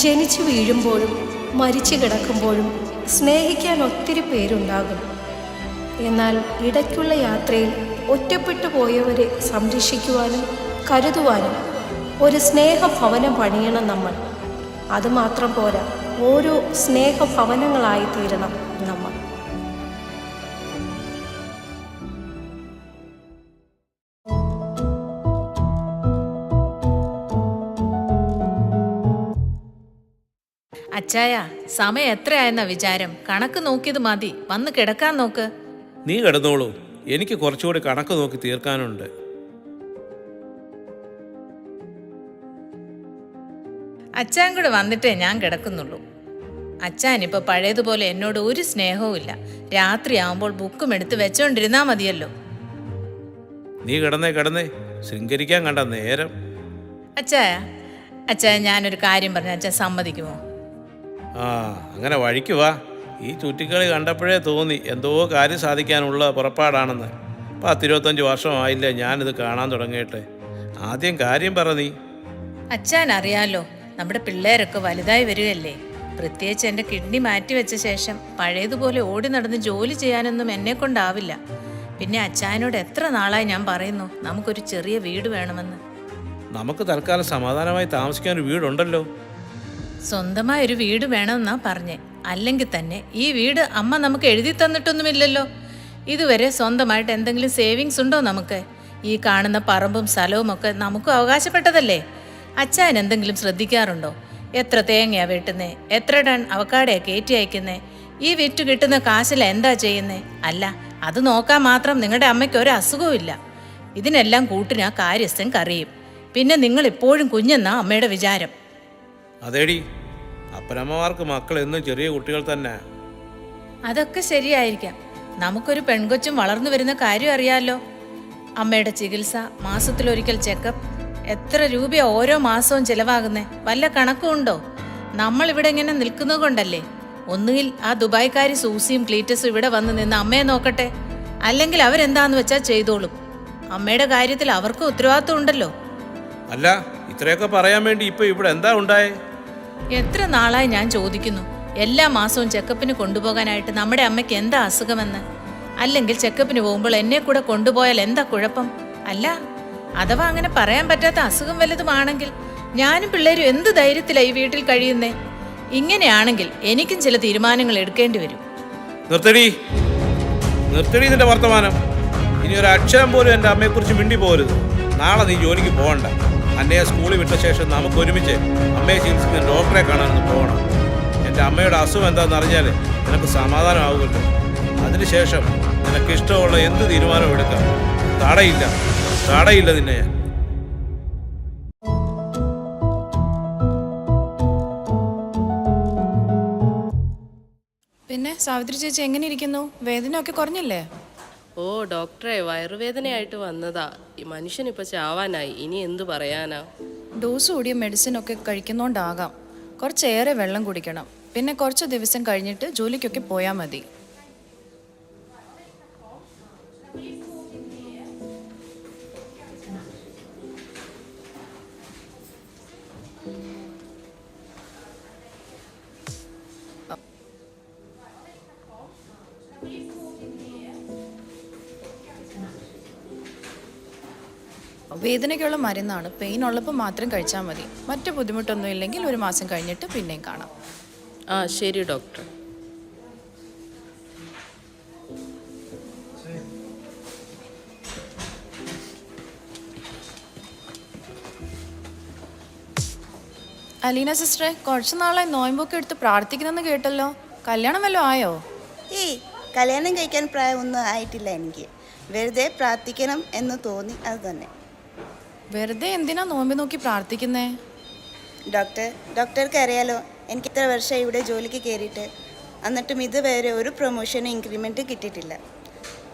ജനിച്ചു വീഴുമ്പോഴും മരിച്ചു കിടക്കുമ്പോഴും സ്നേഹിക്കാൻ ഒത്തിരി പേരുണ്ടാകും. എന്നാൽ ഇടയ്ക്കുള്ള യാത്രയിൽ ഒറ്റപ്പെട്ടു പോയവരെ സംരക്ഷിക്കുവാനും കരുതുവാനും ഒരു സ്നേഹഭവനം പണിയണം നമ്മൾ. അതുമാത്രം പോരാ, ഓരോ സ്നേഹഭവനങ്ങളായി തീരണം നമ്മൾ. അച്ചായ, സമയം എത്രയായെന്ന വിചാരം? കണക്ക് നോക്കിയത് മതി, വന്ന് കിടക്കാൻ നോക്ക്. നീ കിടന്നോളൂ, എനിക്ക് കുറച്ചുകൂടി കണക്ക് നോക്കി തീർക്കാനുണ്ട്. അച്ചാൻ കൂടെ വന്നിട്ടേ ഞാൻ കിടക്കുന്നുള്ളൂ. അച്ചാനിപ്പോൾ പഴയതുപോലെ എന്നോട് ഒരു സ്നേഹവും ഇല്ല. രാത്രിയാവുമ്പോൾ ബുക്കും എടുത്ത് വെച്ചോണ്ടിരുന്നാ മതിയല്ലോ. നീ കിടന്നേ ശൃംഗരിക്കാൻ കണ്ട നേരം. അച്ചായ ഞാനൊരു കാര്യം പറഞ്ഞ അച്ഛൻ സമ്മതിക്കുമോ? ആ, അങ്ങനെ വഴിക്ക് വാ. ഈ ചുറ്റിക്കളി കണ്ടപ്പോഴേ തോന്നി എന്തോ കാര്യം സാധിക്കാനുള്ള പുറപ്പാടാണെന്ന്. 10-25 വർഷമായില്ലേ ഞാനിത് കാണാൻ തുടങ്ങിയിട്ട്. ആദ്യം കാര്യം പറ നീ. അച്ഛൻ അറിയാലോ, നമ്മുടെ പിള്ളേരൊക്കെ വലുതായി വരികയല്ലേ. പ്രത്യേകിച്ച് എൻ്റെ കിഡ്നി മാറ്റിവെച്ച ശേഷം പഴയതുപോലെ ഓടി നടന്ന് ജോലി ചെയ്യാനൊന്നും എന്നെ കൊണ്ടാവില്ല. പിന്നെ അച്ചായനോട് എത്ര നാളായി ഞാൻ പറയുന്നു നമുക്കൊരു ചെറിയ വീട് വേണമെന്ന്. നമുക്ക് തൽക്കാലം സമാധാനമായി താമസിക്കാൻ ഒരു വീടുണ്ടല്ലോ. സ്വന്തമായൊരു വീട് വേണമെന്നാ പറഞ്ഞേ. അല്ലെങ്കിൽ തന്നെ ഈ വീട് അമ്മ നമുക്ക് എഴുതി തന്നിട്ടൊന്നുമില്ലല്ലോ. ഇതുവരെ സ്വന്തമായിട്ട് എന്തെങ്കിലും സേവിങ്സ് ഉണ്ടോ നമുക്ക്? ഈ കാണുന്ന പറമ്പും സ്ഥലവും ഒക്കെ നമുക്കും അവകാശപ്പെട്ടതല്ലേ. അച്ചായൻ എന്തെങ്കിലും ശ്രദ്ധിക്കാറുണ്ടോ? എത്ര തേങ്ങയാ വെട്ടുന്നേ, എത്ര ടൺ അവക്കാടയാ കയറ്റി അയക്കുന്നേ, ഈ വിറ്റ് കിട്ടുന്ന കാശില എന്താ ചെയ്യുന്നേ? അല്ല, അത് നോക്കാൻ മാത്രം നിങ്ങളുടെ അമ്മയ്ക്ക് ഒരു അസുഖവും ഇല്ല. ഇതിനെല്ലാം കൂട്ടിനാ കാര്യസ്ഥൻ കറിയും. പിന്നെ നിങ്ങൾ ഇപ്പോഴും കുഞ്ഞെന്നാ അമ്മയുടെ വിചാരം. അതേടി, അപ്പനമ്മമാർക്ക് മക്കൾ എന്നും ചെറിയ കുട്ടികൾ തന്നെ. അതൊക്കെ ശരിയായിരിക്കാം. നമുക്കൊരു പെൺകൊച്ചും വളർന്നു വരുന്ന കാര്യം അറിയാലോ. അമ്മയുടെ ചികിത്സ, മാസത്തിലൊരിക്കൽ ചെക്കപ്പ്, എത്ര രൂപയാ ഓരോ മാസവും ചിലവാകുന്നേ? വല്ല കണക്കുണ്ടോ? നമ്മളിവിടെ ഇങ്ങനെ നിൽക്കുന്നത് കൊണ്ടല്ലേ. ഒന്നുകിൽ ആ ദുബായ്ക്കാരി സൂസിയും ക്ലീറ്റസും ഇവിടെ വന്ന് നിന്ന് അമ്മയെ നോക്കട്ടെ, അല്ലെങ്കിൽ അവരെന്താന്ന് വെച്ചാൽ ചെയ്തോളും. അമ്മയുടെ കാര്യത്തിൽ അവർക്കും ഉത്തരവാദിത്വം ഉണ്ടല്ലോ. അല്ല, ഇത്രയൊക്കെ പറയാൻ വേണ്ടി ഇപ്പൊ ഇവിടെ എന്താ ഉണ്ടായേ? എത്ര നാളായി ഞാൻ ചോദിക്കുന്നു, എല്ലാ മാസവും ചെക്കപ്പിന് കൊണ്ടുപോകാനായിട്ട് നമ്മുടെ അമ്മയ്ക്ക് എന്താ അസുഖമെന്ന്. അല്ലെങ്കിൽ ചെക്കപ്പിന് പോകുമ്പോൾ എന്നെ കൂടെ കൊണ്ടുപോയാൽ എന്താ കുഴപ്പം? അല്ല, അഥവാ അങ്ങനെ പറയാൻ പറ്റാത്ത അസുഖം വല്ലതുമാണെങ്കിൽ ഞാനും പിള്ളേരും എന്ത് ധൈര്യത്തിലായി വീട്ടിൽ കഴിയുന്നേ? ഇങ്ങനെയാണെങ്കിൽ എനിക്കും ചില തീരുമാനങ്ങൾ എടുക്കേണ്ടി വരും. നിർത്തടി നിന്റെ വർത്തമാനം. ഇനി ഒരു അക്ഷരം പോലും എൻ്റെ അമ്മയെക്കുറിച്ച് മിണ്ടി പോരുത്. നാളെ നീ ജോലിക്ക് പോകണ്ട. അന്നയെ സ്കൂളിൽ വിട്ട ശേഷം നമുക്ക് ഒരുമിച്ച് അമ്മയെ ചികിത്സിക്കുന്ന ഡോക്ടറെ കാണാനൊന്ന് പോകണം. എൻ്റെ അമ്മയുടെ അസുഖം എന്താണെന്ന് അറിഞ്ഞാൽ നിനക്ക് സമാധാനമാകുമല്ലോ. അതിനുശേഷം നിനക്ക് ഇഷ്ടമുള്ള എന്ത് തീരുമാനവും എടുക്കാം. തടയില്ല നിന്നെ ഞാൻ. പിന്നെ സാവിത്രി ചേച്ചി എങ്ങനെ ഇരിക്കുന്നു? വേദന ഒക്കെ കുറഞ്ഞില്ലേ? ഓ ഡോക്ടറെ, വയറുവേദനയായിട്ട് വന്നതാ. ഈ മനുഷ്യനിപ്പോൾ ചാവാനായി. ഇനി എന്തു പറയാനാ? ഡോസ് കൂടിയ മെഡിസിൻ ഒക്കെ കഴിക്കുന്നോണ്ടാകാം. കുറച്ചേറെ വെള്ളം കുടിക്കണം. പിന്നെ കുറച്ച് ദിവസം കഴിഞ്ഞിട്ട് ജോലിക്കൊക്കെ പോയാൽ മതി. വേദനയ്ക്കുള്ള മരുന്നാണ്. പെയിൻ ഉള്ളപ്പോൾ മാത്രം കഴിച്ചാൽ മതി. മറ്റു ബുദ്ധിമുട്ടൊന്നും ഇല്ലെങ്കിൽ 1 മാസം കഴിഞ്ഞിട്ട് പിന്നെയും കാണാം. ആ ശരി ഡോക്ടർ. അലീന സിസ്റ്ററെ, കുറച്ച് നാളായി നോയമ്പൊക്കെ എടുത്ത് പ്രാർത്ഥിക്കുന്നെന്ന് കേട്ടല്ലോ. കല്യാണം വല്ലതും ആയോ? ഏയ്, കല്യാണം കഴിക്കാൻ പ്രായമൊന്നും ആയിട്ടില്ല എനിക്ക്. വെറുതെ പ്രാർത്ഥിക്കണം എന്ന് തോന്നി, അത് തന്നെ. വെറുതെ എന്തിനാ നോമ്പ് നോക്കി പ്രാർത്ഥിക്കുന്നേ? ഡോക്ടർക്ക് അറിയാലോ, എനിക്ക് ഇത്ര വർഷം ഇവിടെ ജോലിക്ക് കയറിയിട്ട് എന്നിട്ടും ഇതുവരെ ഒരു പ്രൊമോഷനും ഇൻക്രിമെൻറ്റ് കിട്ടിയിട്ടില്ല.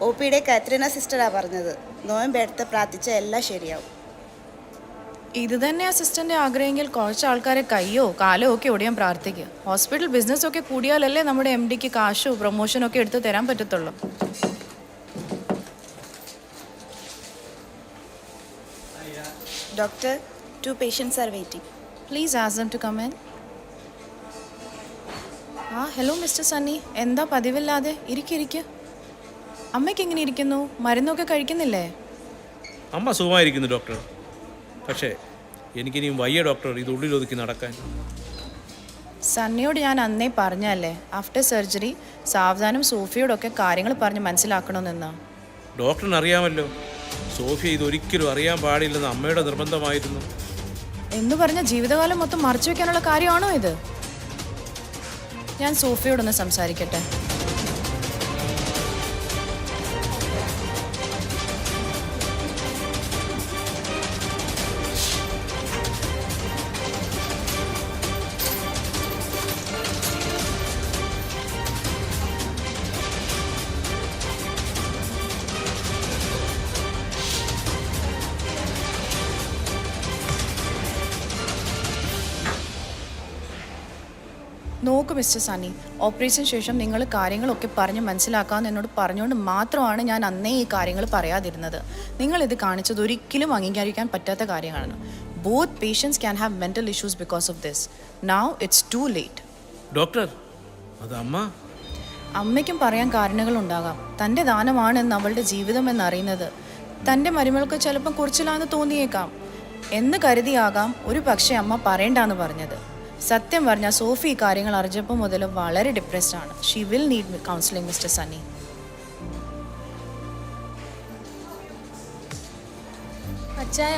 OPയുടെ കാത്രീന സിസ്റ്ററാണ് പറഞ്ഞത്, നോയമ്പ് എടുത്ത് പ്രാർത്ഥിച്ചാൽ എല്ലാം ശരിയാവും. ഇത് തന്നെ അസിസ്റ്റന്റ് ആഗ്രഹമെങ്കിൽ കുറച്ച് ആൾക്കാരെ കയ്യോ കാലോ ഒക്കെ ഒടിയാൻ പ്രാർത്ഥിക്കുക. ഹോസ്പിറ്റൽ ബിസിനസ് ഒക്കെ കൂടിയാലല്ലേ നമ്മുടെ MDക്ക് കാശോ പ്രൊമോഷനോ ഒക്കെ എടുത്ത് തരാൻ പറ്റത്തുള്ളൂ. Doctor, 2 patients are waiting. Please ask them to come in. Hello mister Sunny, എന്താ പതിവില്ലാതെ? ഇരിക്കിരിക്കുക. അമ്മയ്ക്ക് എങ്ങനെ ഇരിക്കുന്നു? മരുന്നൊക്കെ കഴിക്കുന്നില്ലേ? അമ്മ സുഖമായിരിക്കുന്നു ഡോക്ടർ. പക്ഷേ എനിക്കിനിയും വയ്യ ഡോക്ടർ ഇത് ഉള്ളിലൊതുക്കി നടക്കാൻ. സണ്ണിയോട് ഞാൻ അന്നേ പറഞ്ഞല്ലേ, ആഫ്റ്റർ സർജറി സാവധാനം സോഫിയോടൊക്കെ കാര്യങ്ങൾ പറഞ്ഞ് മനസ്സിലാക്കണമെന്നാ. ഡോക്ടറിന് അറിയാമല്ലോ, സോഫിയ ഇതൊരിക്കലും അറിയാൻ പാടില്ലെന്ന് അമ്മയുടെ നിർബന്ധമായിരുന്നു. എന്ന് പറഞ്ഞ ജീവിതകാലം മൊത്തം മറച്ചു വെക്കാനുള്ള കാര്യമാണോ ഇത്? ഞാൻ സോഫിയോടൊന്ന് സംസാരിക്കട്ടെ. നോക്കൂ മിസ്റ്റർ സണ്ണി, ഓപ്പറേഷൻ ശേഷം നിങ്ങൾ കാര്യങ്ങളൊക്കെ പറഞ്ഞ് മനസ്സിലാക്കാമെന്ന് എന്നോട് പറഞ്ഞുകൊണ്ട് മാത്രമാണ് ഞാൻ അന്നേ ഈ കാര്യങ്ങൾ പറയാതിരുന്നത്. നിങ്ങളിത് കാണിച്ചത് ഒരിക്കലും അംഗീകരിക്കാൻ പറ്റാത്ത കാര്യമാണ്. Both patients can have mental issues because of this. Now it's too late. Doctor, അത് അമ്മയ്ക്കും പറയാൻ കാരണങ്ങളുണ്ടാകാം. തൻ്റെ ദാനമാണെന്ന് അവളുടെ ജീവിതം എന്നറിയുന്നത് തൻ്റെ മരുമകൾക്ക് ചിലപ്പം കുറിച്ചിലാന്ന് തോന്നിയേക്കാം എന്ന് കരുതിയാകാം ഒരു പക്ഷേ അമ്മ പറയണ്ടെന്ന് പറഞ്ഞത്. സത്യം പറഞ്ഞാൽ സോഫി ഈ കാര്യങ്ങൾ അറിഞ്ഞപ്പോൾ മുതൽ വളരെ ഡിപ്രസ്ഡ് ആണ്. She will need counselling mister Sunny. അച്ചായ,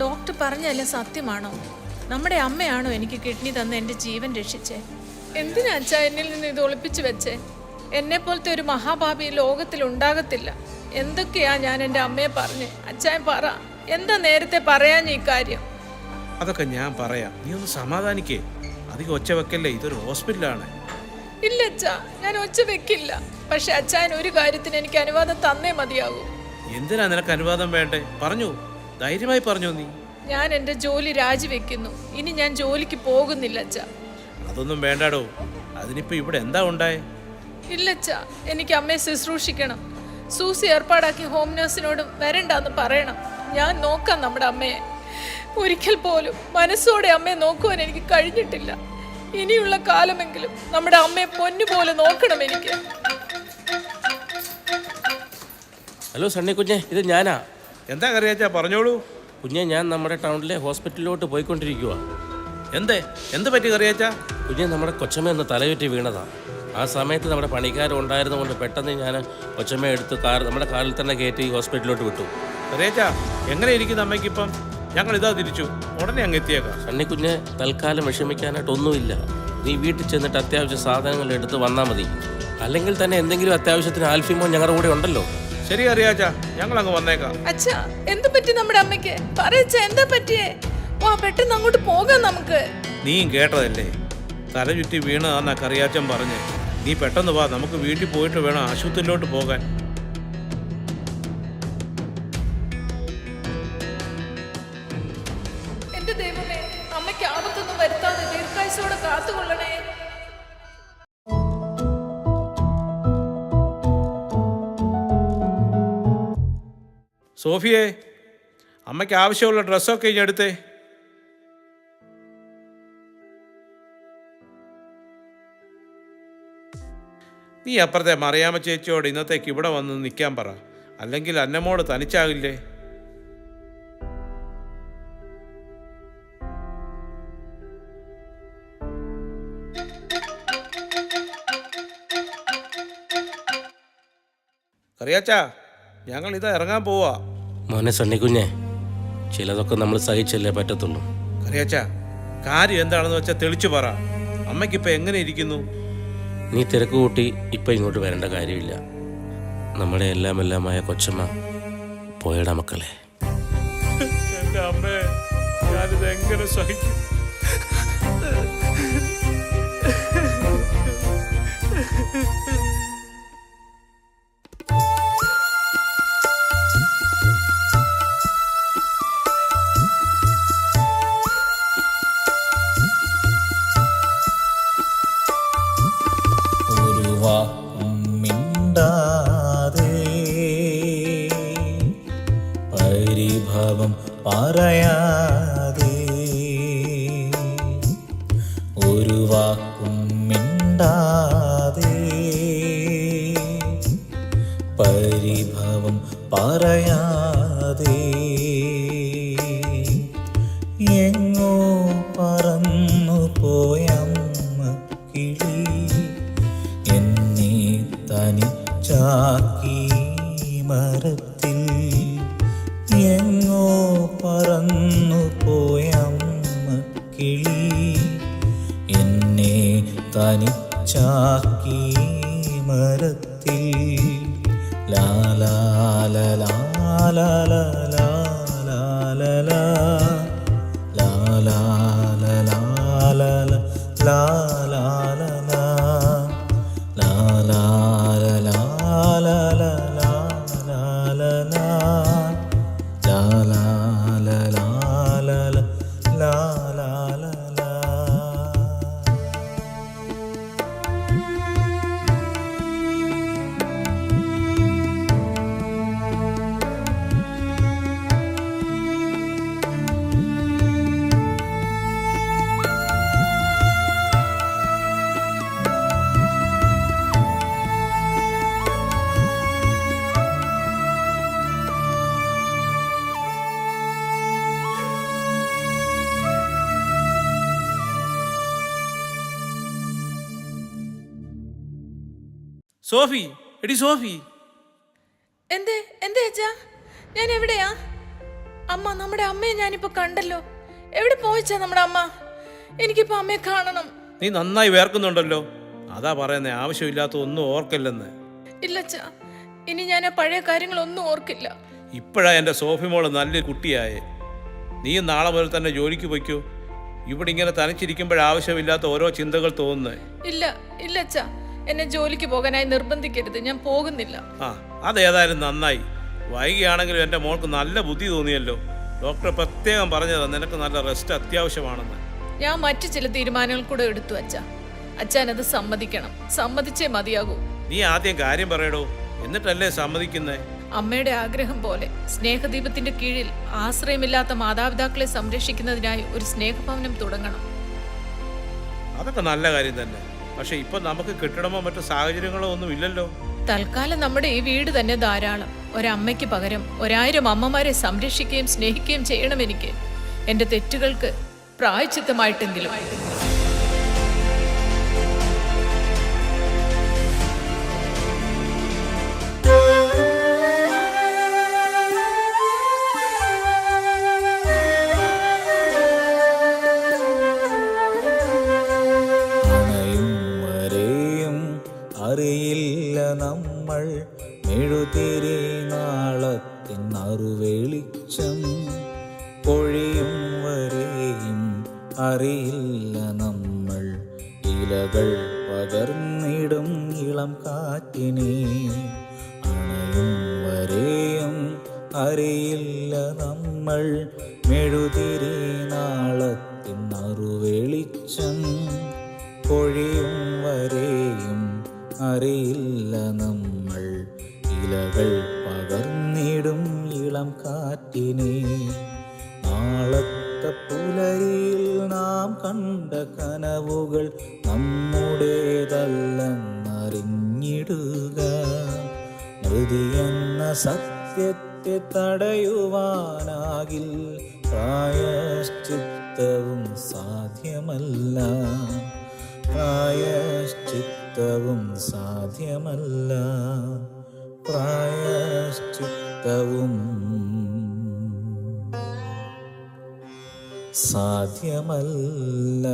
ഡോക്ടർ പറഞ്ഞല്ലേ സത്യമാണോ? നമ്മുടെ അമ്മയാണോ എനിക്ക് കിഡ്നി തന്ന് എൻ്റെ ജീവൻ രക്ഷിച്ചേ? എന്തിനാ അച്ചായ എന്നിൽ നിന്ന് ഇത് ഒളിപ്പിച്ചു വെച്ചേ? എന്നെ പോലത്തെ ഒരു മഹാഭാവി ലോകത്തിൽ ഉണ്ടാകത്തില്ല. എന്തൊക്കെയാ ഞാൻ എൻ്റെ അമ്മയെ പറഞ്ഞേ? അച്ചായ പറ, എന്താ നേരത്തെ പറയാൻ ഈ കാര്യം? അതൊക്കെ ഞാൻ പറയാം, നീ ഒന്ന് സമാധാനിക്കേ. അധികം ഒച്ച വെക്കല്ലേ, ഇതൊരു ഹോസ്പിറ്റലാണ്. ഇല്ല അച്ഛാ, ഞാൻ ഒച്ച വെക്കില്ല. പക്ഷെ അച്ചായൻ ഒരു കാര്യത്തിന് എനിക്ക് അനുവാദം തന്നേ മതിയാകൂ. എന്തിനാ നിനക്ക് അനുവാദം വേണ്ടേ? പറഞ്ഞു, ധൈര്യമായി പറഞ്ഞു. നീ ഞാൻ എൻ്റെ ജോലി രാജിവെക്കുന്നു. ഇനി ഞാൻ ജോലിക്ക് പോകുന്നില്ല അച്ഛാ. അതൊന്നും വേണ്ടാടോ. അതിനിപ്പോ ഇവിടെ എന്താ ഉണ്ടായേ? ഇല്ല അച്ഛാ, എനിക്ക് അമ്മയെ ശുശ്രൂഷിക്കണം. സൂസി ഏർപ്പാടാക്കി ഹോം നഴ്സിനോട് വരണ്ടെന്ന് പറയണം. ഞാൻ നോക്കാം നമ്മുടെ അമ്മയെ. ഒരിക്കൽ പോലും മനസ്സോടെ അമ്മയെ നോക്കുവാൻ എനിക്ക് കഴിഞ്ഞിട്ടില്ല. ഇനിയുള്ള കാലമെങ്കിലും നമ്മുടെ അമ്മയെ പൊന്നുപോലെ നോക്കണം എനിക്ക്. ഹലോ സണ്ണി കുഞ്ഞെ, ഇത് ഞാനാ. എന്താ കറിയാച്ചാ? പറഞ്ഞോളൂ കുഞ്ഞെ, ഞാൻ നമ്മുടെ ടൗണിലെ ഹോസ്പിറ്റലിലോട്ട് പോയിക്കൊണ്ടിരിക്കുക. എന്ത് പറ്റി കറിയാച്ചാ? കുഞ്ഞെ, നമ്മുടെ കൊച്ചമ്മ ഒന്ന് തലയുറ്റി വീണതാ. ആ സമയത്ത് നമ്മുടെ പണിക്കാരും ഉണ്ടായിരുന്നുകൊണ്ട് പെട്ടെന്ന് ഞാൻ കൊച്ചമ്മ എടുത്ത് നമ്മുടെ കാറിൽ തന്നെ കയറ്റി ഹോസ്പിറ്റലിലോട്ട് വിട്ടു. കറിയാച്ചാ, എങ്ങനെ ഇരിക്കുന്നു അമ്മയ്ക്കിപ്പം? ഞങ്ങൾ ഇതാ തിരിച്ചു, ഉടനെ അങ്ങ് എത്തിയേക്കാം. സണ്ണി കുഞ്ഞെ, തൽക്കാലം വിഷമിക്കാനായിട്ടൊന്നുമില്ല. നീ വീട്ടിൽ ചെന്നിട്ട് അത്യാവശ്യ സാധനങ്ങൾ എടുത്ത് വന്നാൽ മതി. അല്ലെങ്കിൽ തന്നെ എന്തെങ്കിലും അത്യാവശ്യത്തിന് ആൽഫിമോൻ ഞങ്ങളുടെ കൂടെ ഉണ്ടല്ലോ. ശരി അറിയാച്ചാ, ഞങ്ങൾ അങ്ങ് വന്നേക്കാം. അച്ഛാ, എന്ത് പറ്റി നമ്മുടെ അമ്മയ്ക്ക്? പറയച്ചാ, എന്താ പറ്റിയേ? വാ, പെട്ടെന്ന് അങ്ങോട്ട് പോകാം നമുക്ക്. നീയും കേട്ടതല്ലേ, തല ചുറ്റി വീണതാന്നാ കറിയാച്ചൻ പറഞ്ഞ്. നീ പെട്ടെന്ന് വാ, നമുക്ക് വീട്ടിൽ പോയിട്ട് വേണം ആശുപത്രിയിലോട്ട് പോകാൻ. എന്റെ ദൈവമേ, അമ്മയ്ക്ക് ആപത്തൊന്നും വരുത്താതെ ദീർഘായുസോടെ കാത്തുകൊള്ളണേ. സോഫിയേ, അമ്മയ്ക്ക് ആവശ്യമുള്ള ഡ്രസ്സൊക്കെ ഇനി എടുത്തേ. നീ അപ്പുറത്തെ മറിയാമ്മ ചേച്ചിയോട് ഇന്നത്തേക്ക് ഇവിടെ വന്ന് നിൽക്കാൻ പറ. അല്ലെങ്കിൽ അന്നമ്മോട് തനിച്ചാകില്ലേ? കറിയാച്ചാ, ഞങ്ങൾ ഇതാ ഇറങ്ങാൻ പോവാ. മോനെ സണ്ണിക്കുഞ്ഞെ, ചിലതൊക്കെ നമ്മൾ സഹിച്ചല്ലേ പറ്റത്തുള്ളൂ. കറിയാച്ചാ, കാര്യം എന്താണെന്ന് വെച്ചാൽ തെളിച്ചു പറ. അമ്മയ്ക്കിപ്പോൾ എങ്ങനെ ഇരിക്കുന്നു? നീ തിരക്ക് കൂട്ടി ഇപ്പം ഇങ്ങോട്ട് വരേണ്ട കാര്യമില്ല. നമ്മുടെ എല്ലാമായ കൊച്ചമ്മ പോയടാ മക്കളെ. എൻ്റെ അമ്മേ, ഞാനിത് എങ്ങനെ സഹിക്കും? ഒരു വാക്കും മിണ്ടാതെ പരിഭവം പറയാതെ, ഒരു വാക്കും മിണ്ടാതെ പരിഭവം പറയാതെ, എങ്ങോ പറന്നു പോയമ്മ കിളി എന്നെ തനിച്ചാക്കി മരത്തിൽ, എങ്ങോ പറന്നു പോയമ്മ കിളി എന്നെ തനിച്ചാക്കി മരത്തിൽ. ലാലാല സോഫി, എടി സോഫി. എന്തേ എന്തേ അച്ഛാ, ഞാൻ എവിടെയാ? അമ്മ, നമ്മുടെ അമ്മയെ ഞാനിപ്പോ കണ്ടല്ലോ. എവിടെ പോയിച്ചാ നമ്മുടെ അമ്മ? എനിക്കിപ്പോ അമ്മയെ കാണണം. നീ നന്നായി വേർക്കുന്നുണ്ടല്ലോ. അതാ പറയുന്നേ, ആവശ്യമില്ലാത്ത ഒന്നും ഓർക്കല്ലെന്ന്. ഇല്ലച്ചാ, ഇനി ഞാൻ ആ പഴയ കാര്യങ്ങളൊന്നും ഓർക്കില്ല. ഇപ്പോഴാ എൻ്റെ സോഫി മോള് നല്ലൊരു കുട്ടിയായേ. നീയും നാളെ മുതൽ തന്നെ ജോലിക്ക് പോയിക്കോ. ഇവിടെ ഇങ്ങനെ തനിച്ചിരിക്കുമ്പോഴാവശ്യമില്ലാത്ത ഓരോ ചിന്തകൾ തോന്നുന്നേ. ഇല്ല ഇല്ലച്ചാ, എന്നെ ജോലിക്ക് പോകാനായി നിർബന്ധിക്കരുത്. ഞാൻ പോകുന്നില്ല. ആ, അതേതായാലും നന്നായി. വൈകിയാണെങ്കിലും എൻ്റെ മോൾക്ക് നല്ല ബുദ്ധി തോന്നിയല്ലോ. ഡോക്ടർ പ്രത്യേകം പറഞ്ഞതാ നിനക്ക് നല്ല റെസ്റ്റ് അത്യാവശ്യമാണെന്ന്. ഞാൻ മറ്റു ചില തീരുമാനങ്ങൾ കൂടെ എടുത്തു അച്ഛാ. അച്ഛൻ അത് സമ്മതിക്കണം. സമ്മതിച്ചേ മതിയാകൂ. നീ ആദ്യം കാര്യം പറയടോ, എന്നിട്ടല്ലേ സമ്മതിക്കുന്നേ? അമ്മയുടെ ആഗ്രഹം പോലെ സ്നേഹദീപത്തിന്റെ കീഴിൽ ആശ്രയമില്ലാത്ത മാതാപിതാക്കളെ സംരക്ഷിക്കുന്നതിനായി ഒരു സ്നേഹഭവനം തുടങ്ങണം. അതൊക്കെ നല്ല കാര്യം തന്നെ. പക്ഷെ ഇപ്പൊ നമുക്ക് കെട്ടിടമോ മറ്റു സാഹചര്യങ്ങളോ ഒന്നും ഇല്ലല്ലോ. തൽക്കാലം നമ്മുടെ ഈ വീട് തന്നെ ധാരാളം. ഒരമ്മയ്ക്ക് പകരം 1000 അമ്മമാരെ സംരക്ഷിക്കുകയും സ്നേഹിക്കുകയും ചെയ്യണം എനിക്ക്. എന്റെ തെറ്റുകൾക്ക് പ്രായശ്ചിത്തമായിട്ടെങ്കിലും. അറിയില്ല നമ്മൾ മെഴുതിരി നാളത്തിൻ അറുവെളിച്ചം പൊഴിയും വരെയും അറിയില്ല നമ്മൾ ഇലകൾ പകർന്നിടും ഇളം കാറ്റിനെ അണയും വരെയും അറിയില്ല നമ്മൾ മെഴുതിരി നാളത്തിൻ അറുവെളിച്ചം പൊഴിയും വരെയും അറിയില്ല നമ്മൾ ഇലകൾ പകർന്നിടും ഇളം കാറ്റിനെ നാളത്തെ പുലരിയിൽ നാം കണ്ട കനവുകൾ നമ്മുടേതല്ലെന്നറിഞ്ഞിടുക മൃതിയെന്ന സത്യത്തെ തടയുവാനാകിൽ പ്രായശ്ചിത്തവും സാധ്യമല്ല പ്രായശ്ചിത്തവും സാധ്യമല്ല പ്രായശ്ചിത്തവും സാധ്യമല്ല.